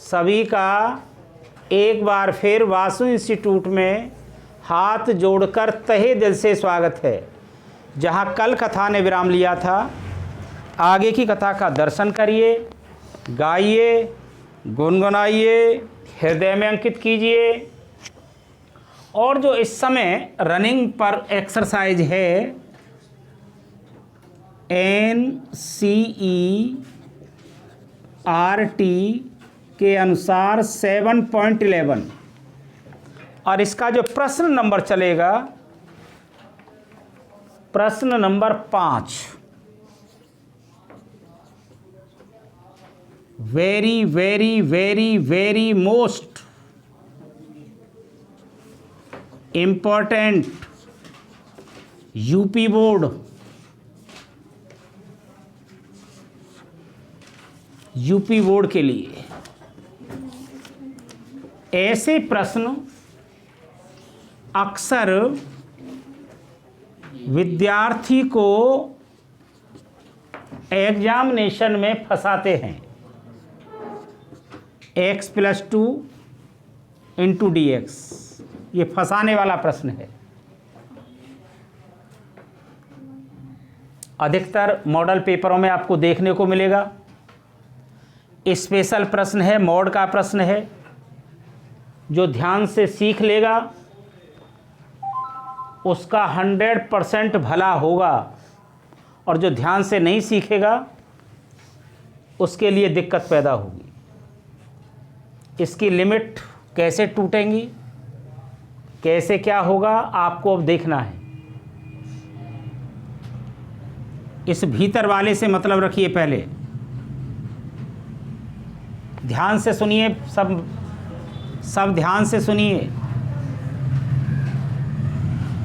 सभी का एक बार फिर वासु इंस्टीट्यूट में हाथ जोड़कर तहे दिल से स्वागत है। जहाँ कल कथा ने विराम लिया था, आगे की कथा का दर्शन करिए, गाइए, गुनगुनाइए, हृदय में अंकित कीजिए। और जो इस समय रनिंग पर एक्सरसाइज है NCERT के अनुसार 7.11 और इसका जो प्रश्न नंबर चलेगा, प्रश्न number 5, very very very very most important UP board, UP board के लिए ऐसे प्रश्न अक्सर विद्यार्थी को एग्जामिनेशन में फंसाते हैं। x+2 इंटू dx, ये फंसाने वाला प्रश्न है। अधिकतर मॉडल पेपरों में आपको देखने को मिलेगा। स्पेशल प्रश्न है, मॉड का प्रश्न है। जो ध्यान से सीख लेगा उसका 100% भला होगा, और जो ध्यान से नहीं सीखेगा उसके लिए दिक्कत पैदा होगी। इसकी लिमिट कैसे टूटेंगी, कैसे क्या होगा, आपको अब देखना है। इस भीतर वाले से मतलब रखिए। पहले ध्यान से सुनिए, सब ध्यान से सुनिए।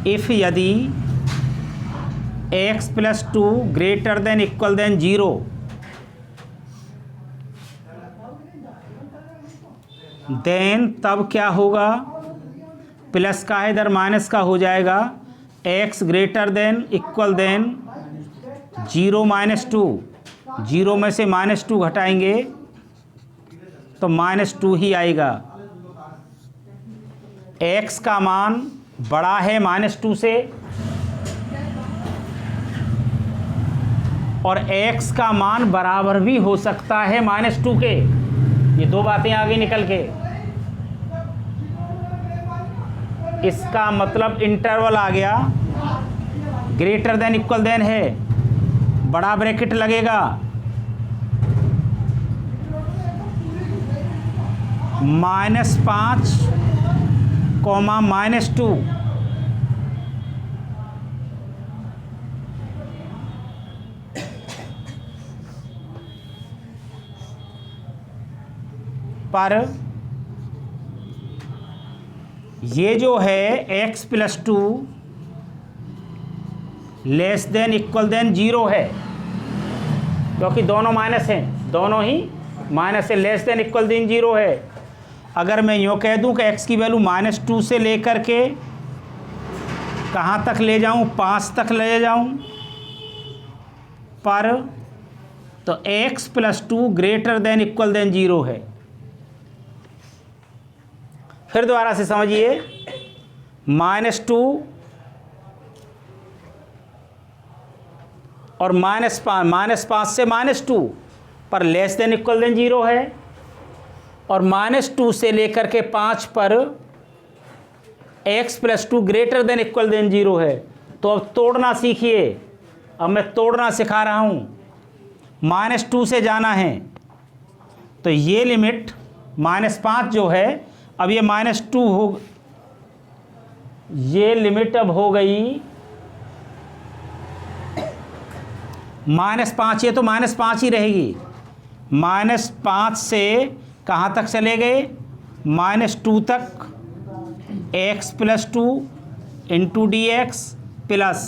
इफ यदि x+2 greater than equal than 0, then तब क्या होगा? प्लस का है इधर माइनस का हो जाएगा। x greater than equal than 0 - 2, 0 में से -2 घटाएंगे तो -2 ही आएगा। x का मान बड़ा है -2 से, और x का मान बराबर भी हो सकता है -2 के। ये दो बातें आगे निकल के, इसका मतलब इंटरवल आ गया। ग्रेटर देन इक्वल देन है, बड़ा ब्रैकेट लगेगा, -5, -2। पर ये जो है x+2 less than equal than 0 है, क्योंकि दोनों माइनस हैं, दोनों ही माइनस है। लेस देन इक्वल देन 0 है। अगर मैं यूँ कह दूं कि x की वैल्यू -2 से लेकर के कहाँ तक ले जाऊं? 5 तक ले जाऊं, पर तो x+2 greater than equal than 0 है। फिर दोबारा से समझिए, -2 और -5 से -2 पर लेस देन इक्वल देन 0 है, और -2 से लेकर के 5 पर x+2 greater than equal than 0 है। तो अब तोड़ना सीखिए। अब मैं तोड़ना सिखा रहा हूँ। -2 से जाना है तो ये लिमिट -5 जो है, अब ये -2 हो, ये लिमिट अब हो गई -5। ये तो -5 ही रहेगी। -5 से कहाँ तक चले गए? -2 तक। x+2 इंटू dx प्लस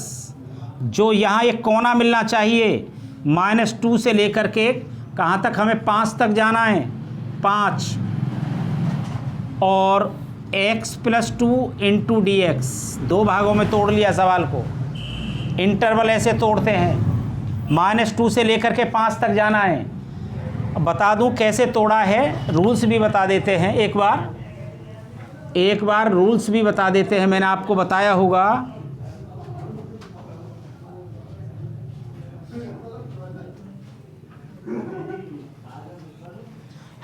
जो यहाँ एक कोना मिलना चाहिए, -2 से लेकर के कहाँ तक? हमें 5 तक जाना है, 5, और x+2 इंटू dx। दो भागों में तोड़ लिया सवाल को। इंटरवल ऐसे तोड़ते हैं, -2 से लेकर के 5 तक जाना है। अब बता दूं कैसे तोड़ा है, रूल्स भी बता देते हैं एक बार रूल्स भी बता देते हैं। मैंने आपको बताया होगा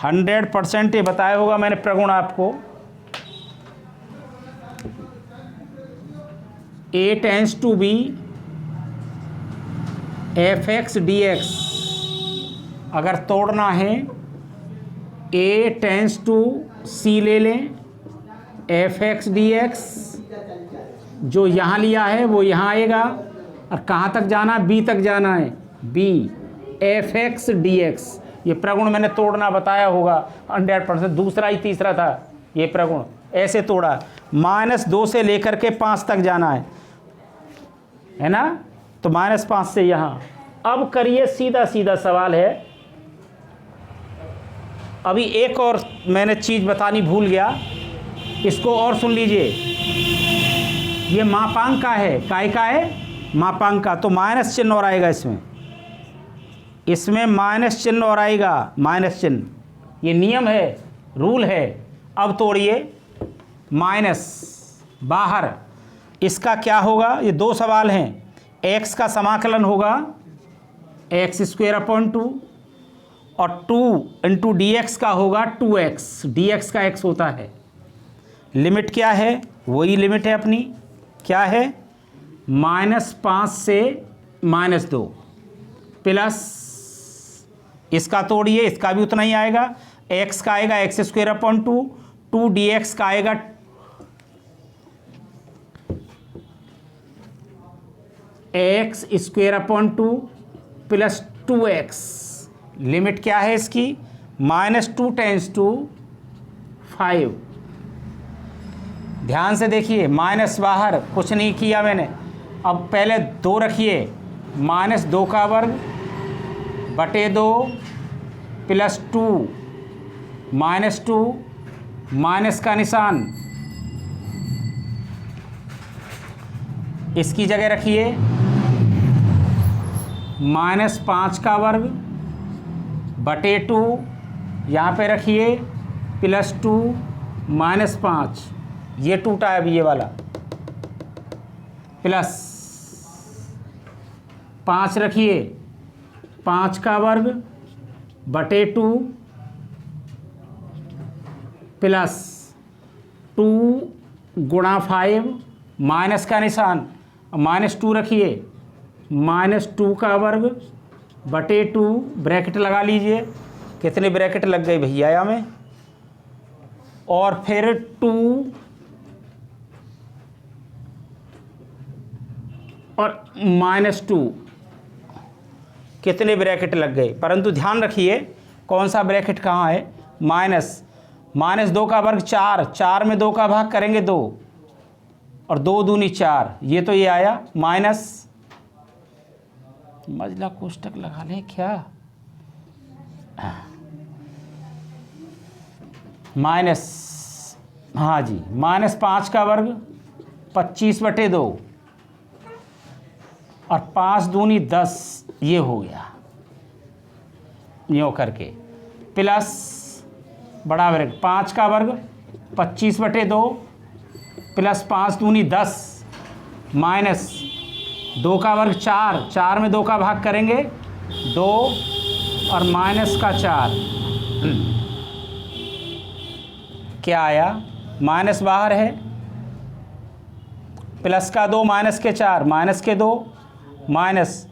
100% ये बताया होगा मैंने प्रगुण आपको। A tends to b f x d x, अगर तोड़ना है A टेंस टू C ले लें, एफ एक्स डी एक्स जो यहाँ लिया है वो यहाँ आएगा, और कहाँ तक जाना, B तक जाना है, B F x d x. ये प्रगुण मैंने तोड़ना बताया होगा 100%। दूसरा ही तीसरा था ये प्रगुण, ऐसे तोड़ा। -2 से लेकर के 5 तक जाना है ना, तो -5 से यहाँ। अब करिए सीधा सीधा सवाल है। अभी एक और मैंने चीज़ बतानी भूल गया, इसको और सुन लीजिए। ये मापांक का है, काय का है, मापांक का, तो माइनस चिन्ह और आएगा इसमें माइनस चिन्ह और आएगा, माइनस चिन्ह, ये नियम है, रूल है। अब तोड़िए, माइनस बाहर, इसका क्या होगा, ये 2 सवाल हैं। x का समाकलन होगा x² और 2 इंटू dx का होगा 2x, dx का x होता है। लिमिट क्या है, वही लिमिट है अपनी, क्या है, -5 से -2 प्लस, इसका तोड़िए, इसका भी उतना ही आएगा। x का आएगा x²/2, 2 dx का आएगा x² प्लस 2x। लिमिट क्या है इसकी, -2 टेंस टू 5। ध्यान से देखिए, माइनस बाहर, कुछ नहीं किया मैंने। अब पहले 2 रखिए, -2 का वर्ग बटे 2 प्लस 2, -2, माइनस का निशान, इसकी जगह रखिए -5 का वर्ग बटे 2, यहाँ पे रखिए प्लस 2 -5, ये टूटा है अभी ये वाला, प्लस 5 रखिए, 5 का वर्ग बटे 2 प्लस 2 गुणा 5, माइनस का निशान, -2 रखिए, -2 का वर्ग बटे 2, ब्रैकेट लगा लीजिए। कितने ब्रैकेट लग गए भैया यहाँ में, और फिर 2 और -2, कितने ब्रैकेट लग गए। परंतु ध्यान रखिए कौन सा ब्रैकेट कहाँ है, -2 का वर्ग 4, 4 में 2 का भाग करेंगे 2, और 2 दूनी 4, ये तो ये आया माइनस, मझला कोष्टक लगा लें क्या, माइनस, हाँ जी, -5 का वर्ग 25/2, और 5 दूनी 10, ये हो गया यूँ करके, प्लस बड़ा वर्ग 5 का वर्ग 25/2 प्लस 5 दूनी 10, माइनस 2 का वर्ग 4, 4 में 2 का भाग करेंगे 2, और माइनस का 4, क्या आया, माइनस बाहर है, प्लस का 2, माइनस के 4, माइनस के 2, माइनस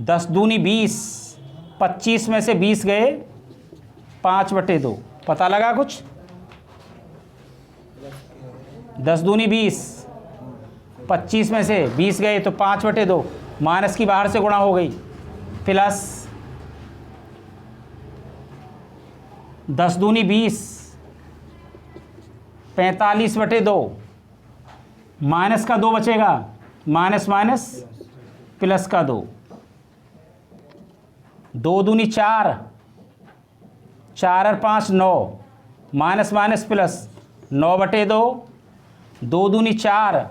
10 दूनी 20, 25 में से 20 गए 5/2, पता लगा कुछ, 10 दूनी 20, 25 में से 20 गए तो 5/2, माइनस की बाहर से गुणा हो गई, प्लस 10 दूनी 20, 45/2, माइनस का 2 बचेगा, माइनस माइनस प्लस का 2, 2 दूनी 4, 4 और 5 9, माइनस माइनस प्लस 9/2, 2 दूनी 4,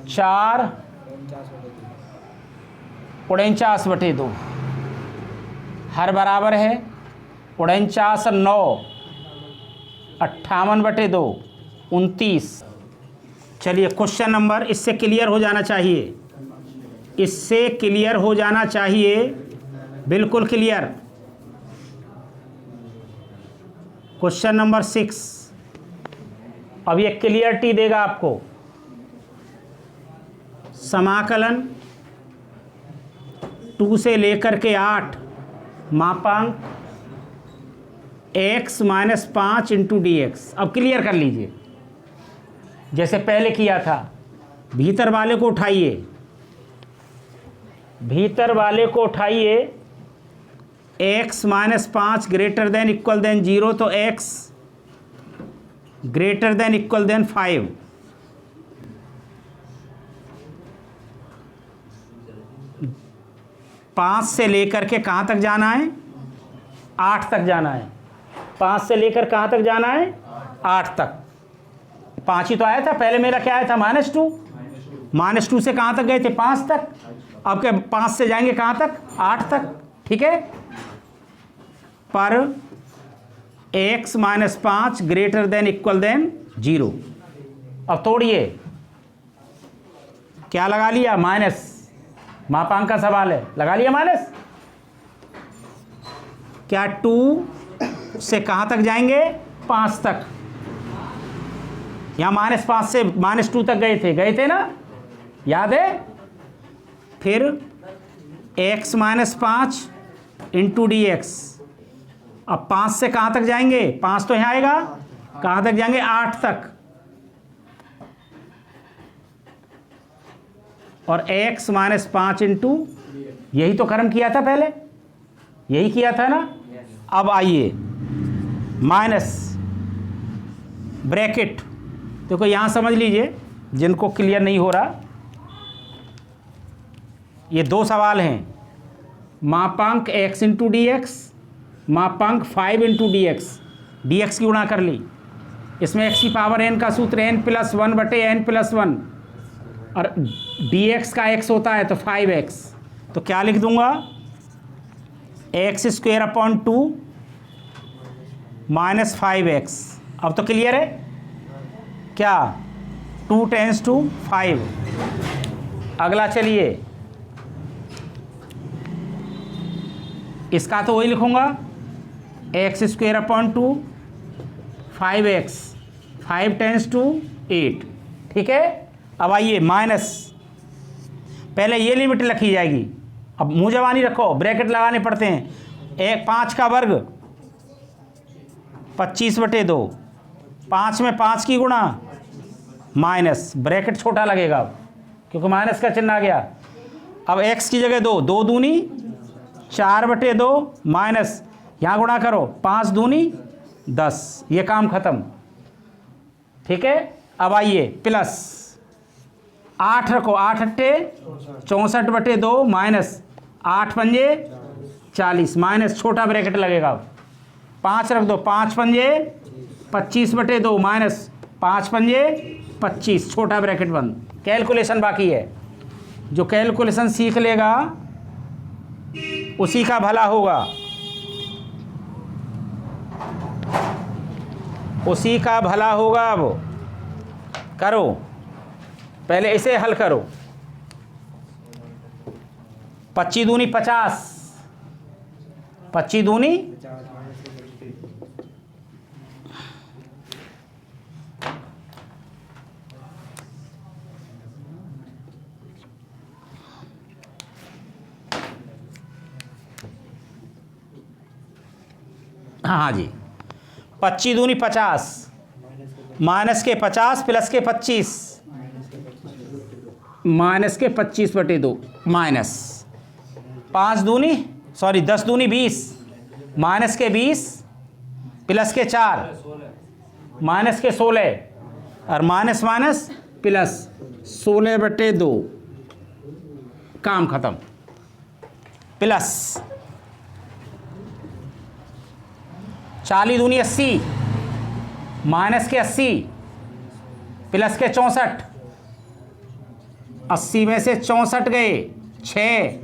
4 49/2, हर बराबर है 49 और 9 58/2 29। चलिए क्वेश्चन नंबर, इससे क्लियर हो जाना चाहिए, इससे क्लियर हो जाना चाहिए, बिल्कुल क्लियर। Question number 6। अब ये क्लियरिटी देगा आपको। समाकलन 2 से लेकर के 8 मापांक x - 5 इंटू dx। अब क्लियर कर लीजिए जैसे पहले किया था। भीतर वाले को उठाइए, भीतर वाले को उठाइए। x - 5 greater than equal than 0, तो x greater than equal than 5। पाँच से लेकर के कहाँ तक जाना है? 8 तक जाना है। 5 से लेकर कहाँ तक जाना है? 8 तक। 5 ही तो आया था पहले, मेरा क्या आया था? -2। -2 से कहाँ तक गए थे? 5 तक। अब क्या 5 से जाएंगे कहाँ तक? 8 तक। ठीक है। पर x - 5 greater than equal than 0। अब तोड़िए, क्या लगा लिया? माइनस। मापांक का सवाल है, लगा लिया माइनस। क्या 2 से कहाँ तक जाएंगे? 5 तक। यहाँ -5 से -2 तक गए थे ना, याद है? फिर x - 5 इंटू dx। अब 5 से कहाँ तक जाएंगे? 5 तो यहाँ आएगा, कहाँ तक जाएंगे? 8 तक। और x - 5 इंटू, यही तो कर्म किया था पहले, यही किया था ना। अब आइए माइनस ब्रैकेट। देखो यहाँ समझ लीजिए जिनको क्लियर नहीं हो रहा, ये 2 सवाल हैं। मापांक x इंटू dx, मापांक 5 इंटू dx। dx की गुणा कर ली, इसमें x की पावर n का सूत्र n+1/n+1, और dx का x होता है तो 5x। तो क्या लिख दूंगा? x²/2 - 5x। अब तो क्लियर है क्या? 2 टेंस टू 5। अगला चलिए, इसका तो वही लिखूंगा, x²/2 5x, 5 टेंस टू 8। ठीक है। अब आइए माइनस, पहले ये लिमिट लिखी जाएगी। अब मुँह जवानी रखो, ब्रैकेट लगाने पड़ते हैं। 5 का वर्ग 25/2, 5 में 5 की गुणा, माइनस ब्रैकेट छोटा लगेगा अब, क्योंकि माइनस का चिन्ह आ गया। अब x की जगह 2, 2 दूनी 4/2 माइनस, यहाँ गुणा करो, 5 दूनी 10। ये काम खत्म। ठीक है। अब आइए प्लस 8 रखो, 8 अट्ठे 64/2 माइनस 8 पंजे 40, माइनस छोटा ब्रैकेट लगेगा। 5 रख दो, 5 पंजे 25/2 माइनस 5 पंजे 25, छोटा ब्रैकेट बंद। कैलकुलेशन बाकी है, जो कैलकुलेशन सीख लेगा उसी का भला होगा, उसी का भला होगा। अब करो, पहले इसे हल करो। 25 दूनी 50, 25 दूनी 25 दूनी 50, माइनस के 50 प्लस के 25, माइनस के 25/2 माइनस 5 दूनी 10 दूनी 20, माइनस के 20 प्लस के 4 माइनस के 16, और माइनस माइनस प्लस 16/2। काम खत्म। प्लस 40 दूनी 80, माइनस के 80 प्लस के 64, 80 में से 64 गए 6,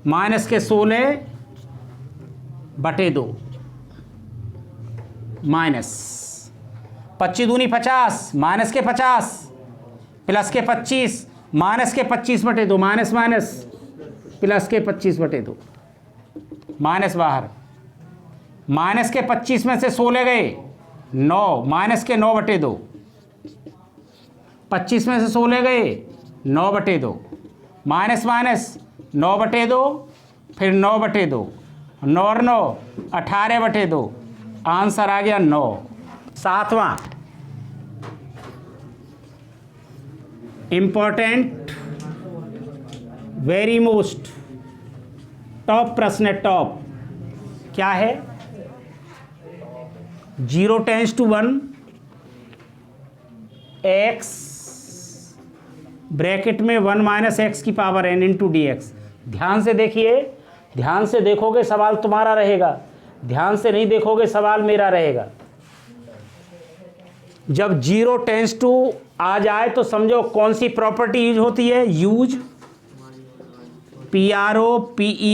माइनस के 16/2। माइनस 25 दूनी 50, माइनस के 50 प्लस के 25, माइनस के 25 बटे 2, माइनस माइनस प्लस के 25 बटे 2, माइनस बाहर, माइनस के 25 में से 16 गए 9, माइनस के 9 बटे 2, 25 में से 16 गए 9 बटे 2, माइनस माइनस 9 बटे 2, फिर 9 बटे 2, 9 और 9 18 बटे 2, आंसर आ गया 9। सातवां इंपॉर्टेंट, वेरी मोस्ट टॉप प्रश्न है, टॉप क्या है? 0 टेंस टू 1 x ब्रैकेट में 1 माइनस एक्स की power n into d x. ध्यान से देखिए, ध्यान से देखोगे सवाल तुम्हारा रहेगा, ध्यान से नहीं देखोगे सवाल मेरा रहेगा। जब 0 टेंस टू आ जाए तो समझो कौन सी प्रॉपर्टी यूज होती है, use PROPERTIES।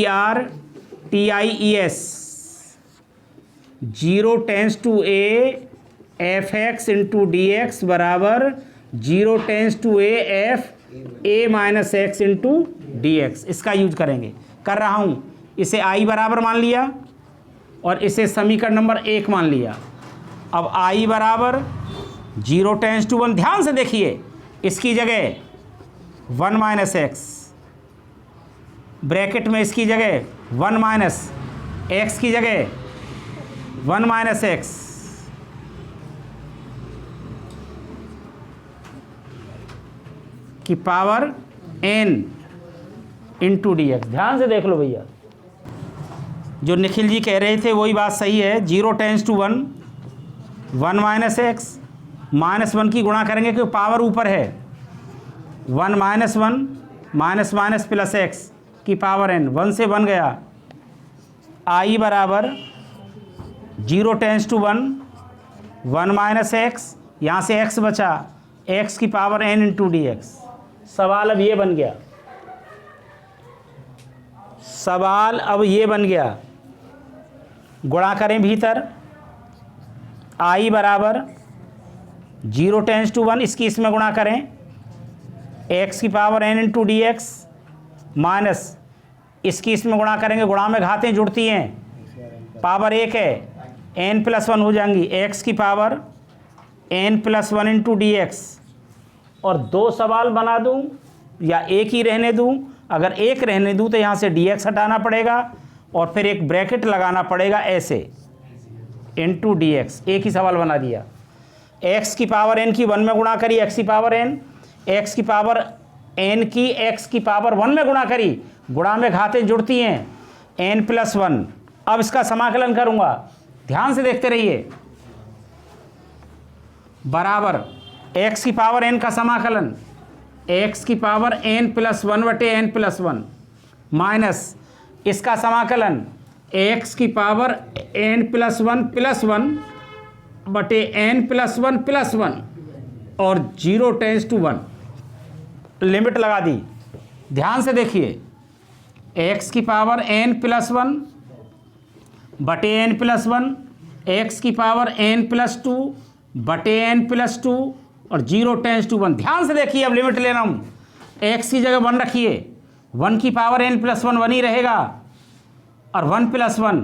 0 tends to a f x into d x बराबर 0 tends to a f a minus x into d x. इसका यूज करेंगे, कर रहा हूं। इसे आई बराबर मान लिया और इसे समीकरण नंबर 1 मान लिया। अब आई बराबर 0 टेंस टू 1, ध्यान से देखिए, इसकी जगह 1 माइनस एक्स, ब्रैकेट में इसकी जगह 1 माइनस एक्स की जगह 1 माइनस एक्स, की power n into d x. ध्यान से देख लो भैया, जो निखिल जी कह रहे थे वही बात सही है। 0 tends to 1, 1 minus x, minus 1 की गुणा करेंगे क्योंकि पावर ऊपर है, 1 minus 1 minus minus plus x की पावर n, 1 से 1 गया। आई बराबर 0 टेंस टू 1, 1 माइनस एक्स, यहाँ से x बचा, x की power n into d x. सवाल अब ये बन गया, सवाल अब ये बन गया, गुणा करें भीतर, आई बराबर 0 टेंस टू 1, इसकी इसमें गुणा करें, x की power n into d x minus इसकी इसमें गुणा करेंगे, गुणा में घातें जुड़ती हैं, पावर 1 है, n प्लस 1 हो जाएंगी, x की power n plus 1 into d x. और 2 सवाल बना दूं या एक ही रहने दूं? अगर एक रहने दूं तो यहाँ से डी एक्स हटाना पड़ेगा और फिर एक ब्रैकेट लगाना पड़ेगा ऐसे, इंटू डी एक्स। एक ही सवाल बना दिया। x की पावर n की 1 में गुणा करी, x की पावर n, x की पावर n की x की पावर 1 में गुणा करी, गुणा में घातें जुड़ती हैं, n प्लस 1। अब इसका समाकलन करूंगा, ध्यान से देखते रहिए, बराबर x की पावर n का समाकलन, x की पावर n प्लस 1 बटे n प्लस 1 माइनस इसका समाकलन x की पावर n प्लस 1 बटे n प्लस 1 और 0 टेंस टू 1, लिमिट लगा दी। ध्यान से देखिए, x की पावर n प्लस 1 बटे n प्लस 1, x की पावर n प्लस 2 बटे n प्लस 2 और 0 टेंस टू 1। ध्यान से देखिए, अब लिमिट ले रहा हूँ, x की जगह 1 रखिए, 1 की पावर n प्लस 1 1 ही रहेगा और 1 प्लस 1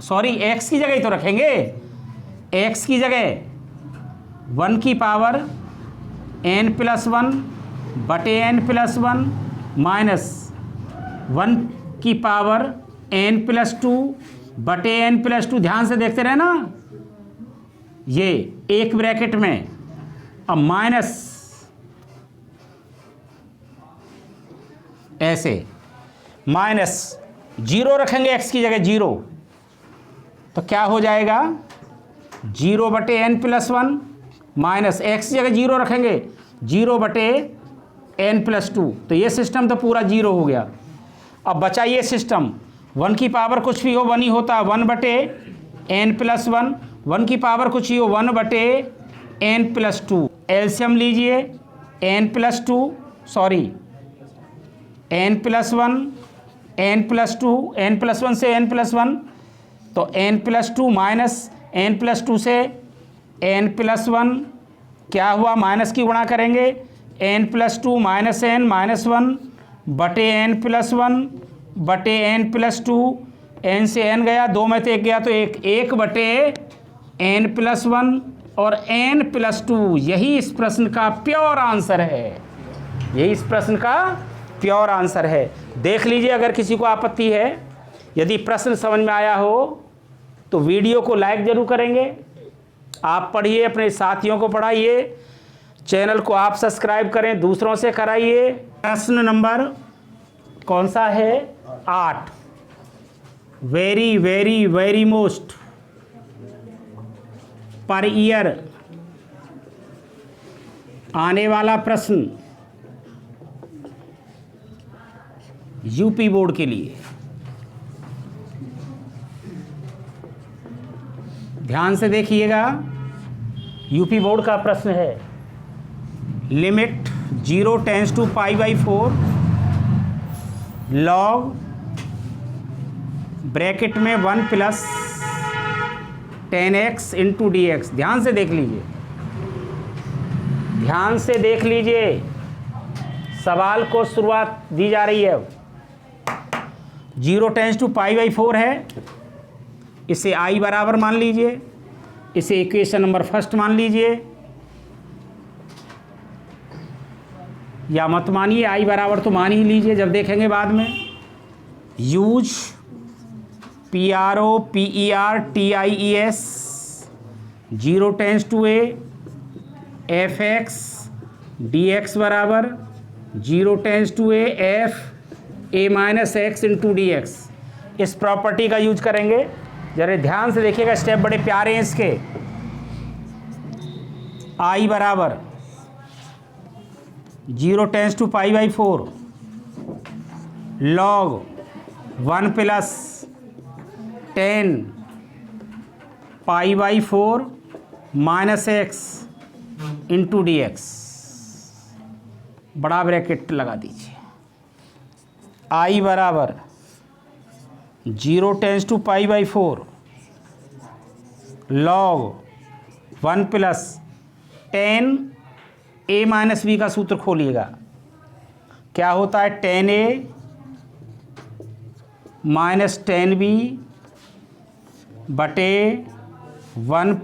सॉरी x की जगह ही तो रखेंगे, x की जगह 1 की पावर n प्लस 1 बटे n प्लस 1 माइनस 1 की पावर n प्लस 2 बटे n प्लस 2। ध्यान से देखते रहे ना, ये एक ब्रैकेट में, अब माइनस ऐसे, माइनस 0 रखेंगे x की जगह 0, तो क्या हो जाएगा 0 बटे n प्लस 1 माइनस x की जगह 0 रखेंगे 0 बटे n प्लस 2, तो ये सिस्टम तो पूरा 0 हो गया। अब बचा ये सिस्टम, 1 की पावर कुछ भी हो 1 ही होता है, 1 बटे n प्लस 1, 1 की पावर कुछ ही हो 1 बटे n प्लस 2। एलसीएम लीजिए, n plus 2 sorry n plus 1 n plus 2, n plus 1 से n प्लस 1, तो n प्लस 2 माइनस n+2 से n+1 क्या हुआ, माइनस की गुणा करेंगे, n+2 माइनस n माइनस 1 बटे n+1 बटे n+2, n से n गया, 2 में से 1 गया तो 1 बटे n+1 और n+2। यही इस प्रश्न का प्योर आंसर है, यही इस प्रश्न का प्योर आंसर है। देख लीजिए, अगर किसी को आपत्ति है, यदि प्रश्न समझ में आया हो तो वीडियो को लाइक जरूर करेंगे। आप पढ़िए, अपने साथियों को पढ़ाइए, चैनल को आप सब्सक्राइब करें, दूसरों से कराइए। प्रश्न नंबर कौन सा है, 8। Very very very most per year आने वाला प्रश्न यूपी बोर्ड के लिए। ध्यान से देखिएगा, यूपी बोर्ड का प्रश्न है। Limit 0 tends to π/4 log bracket में 1 + 10x × dx। ध्यान से देख लीजिए, ध्यान से देख लीजिए, सवाल को शुरुआत दी जा रही है। 0 टेंस टू π/4 है, इसे i बराबर मान लीजिए, इसे इक्वेशन नंबर फर्स्ट मान लीजिए, या मत मानिए, i बराबर तो मान ही लीजिए, जब देखेंगे बाद में। Use PROPERTIES 0 tends to a fx dx बराबर 0 tends to a f a - x × dx। इस प्रॉपर्टी का यूज करेंगे। जरा ध्यान से देखिएगा, स्टेप बड़े प्यारे हैं इसके। i बराबर 0 tends to π/4 log 1 + 10 π/4 - x × dx। बड़ा ब्रैकेट लगा दीजिए। i बराबर 0 tends to π/4 log 1 + 10 a - b का सूत्र खोलिएगा। क्या होता है, 10a - 10b बटे 1 +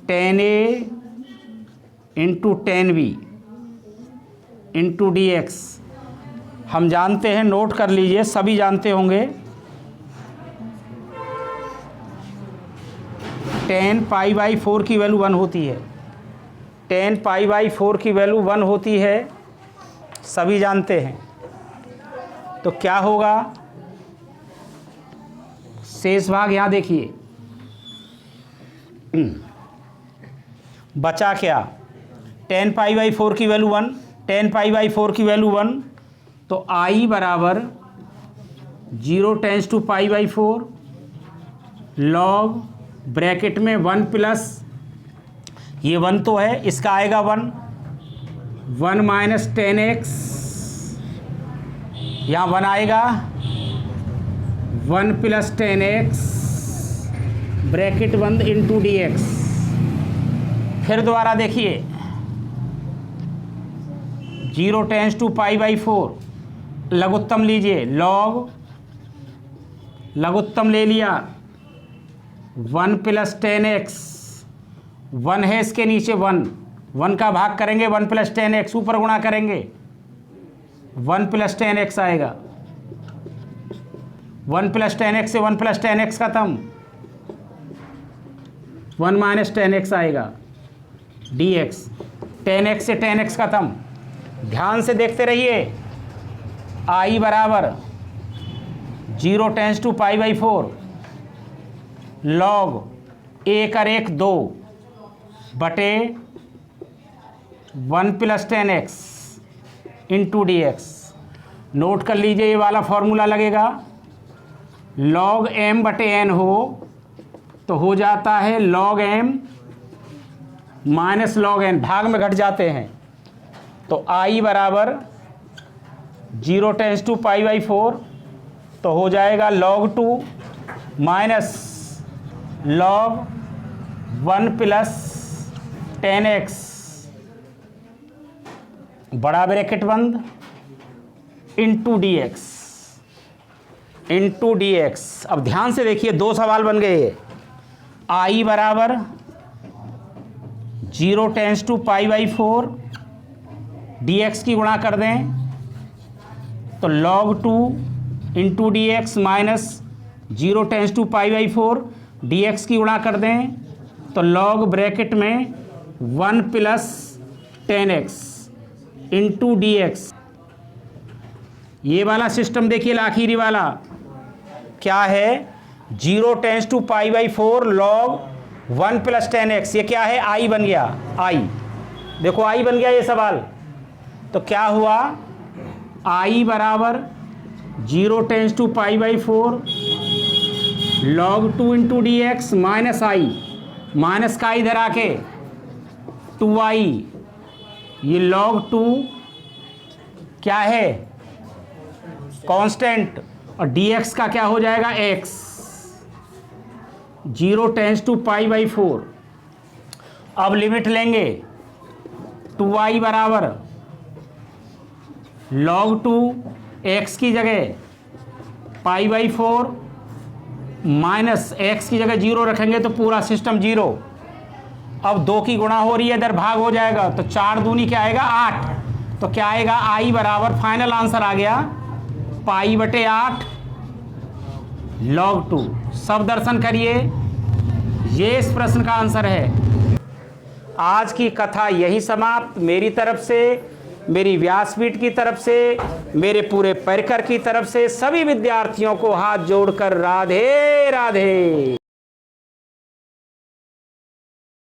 10a × 10b × dx। हम जानते हैं, नोट कर लीजिए, सभी जानते होंगे, 10 π/4 की वैल्यू 1 होती है। 10 π/4 की वैल्यू 1 होती है, सभी जानते हैं। तो क्या होगा, शेष भाग यहाँ देखिए, बचा क्या, 10 π/4 की वैल्यू 1, 10 π/4 की वैल्यू 1, तो i बराबर 0 टेंस टू π/4 लॉग ब्रैकेट में 1 + ये 1 तो है, इसका आएगा 1 - 10x, यहाँ 1 आएगा, 1 + 10x ब्रैकेट बंद × dx। फिर दोबारा देखिए, 0 टेंस टू π/4 लघुत्तम लीजिए, लॉग लघुत्तम ले लिया, 1 + 10x, 1 है इसके नीचे, 1 का भाग करेंगे, 1 + 10x ऊपर गुणा करेंगे, 1 + 10x आएगा, 1 + 10x से 1 + 10x खत्म, 1 - 10x आएगा dx, 10x से 10x खत्म। ध्यान से देखते रहिए, i बराबर 0 टेंस टू π/4 लॉग 1 और 1 2 बटे 1 + 10x × dx। नोट कर लीजिए, ये वाला फॉर्मूला लगेगा, log m बटे n हो तो हो जाता है log m - log n, भाग में घट जाते हैं। तो i बराबर 0 टेंस टू π/4 तो हो जाएगा log 2 - log 1 प्लस 10x बड़ा ब्रैकेट बंद इंटू डी एक्स। अब ध्यान से देखिए, दो सवाल बन गए। आई बराबर 0 tends to pi by 4 d x की गुणा कर दें तो log 2 into d x minus 0 tends to pi by 4 d x की गुणा कर दें तो log ब्रैकेट में 1 plus 10x into d x. ये वाला सिस्टम देखिए, आखिरी वाला क्या है, 0 tends to pi by 4 log 1 plus 10x। ये क्या है, आई बन गया, आई देखो आई बन गया ये सवाल। तो क्या हुआ, आई बराबर 0 tends to pi by 4 log 2 into d x minus I, minus का इधर आके 2i, ये log 2 क्या है, कांस्टेंट, और dx का क्या हो जाएगा, x। 0 tends to pi by 4। अब लिमिट लेंगे, 2i बराबर log 2 x की जगह पाई बाई 4 माइनस x की जगह 0 रखेंगे तो पूरा सिस्टम 0। अब 2 की गुणा हो रही है, इधर भाग हो जाएगा तो 4 दूनी क्या आएगा, 8। तो क्या आएगा, आई बराबर, फाइनल आंसर आ गया पाई बटे 8 log 2। सब दर्शन करिए, ये इस प्रश्न का आंसर है। आज की कथा यही समाप्त। मेरी तरफ से, मेरी व्यासपीठ की तरफ से, मेरे पूरे परिकर की तरफ से सभी विद्यार्थियों को हाथ जोड़कर राधे राधे।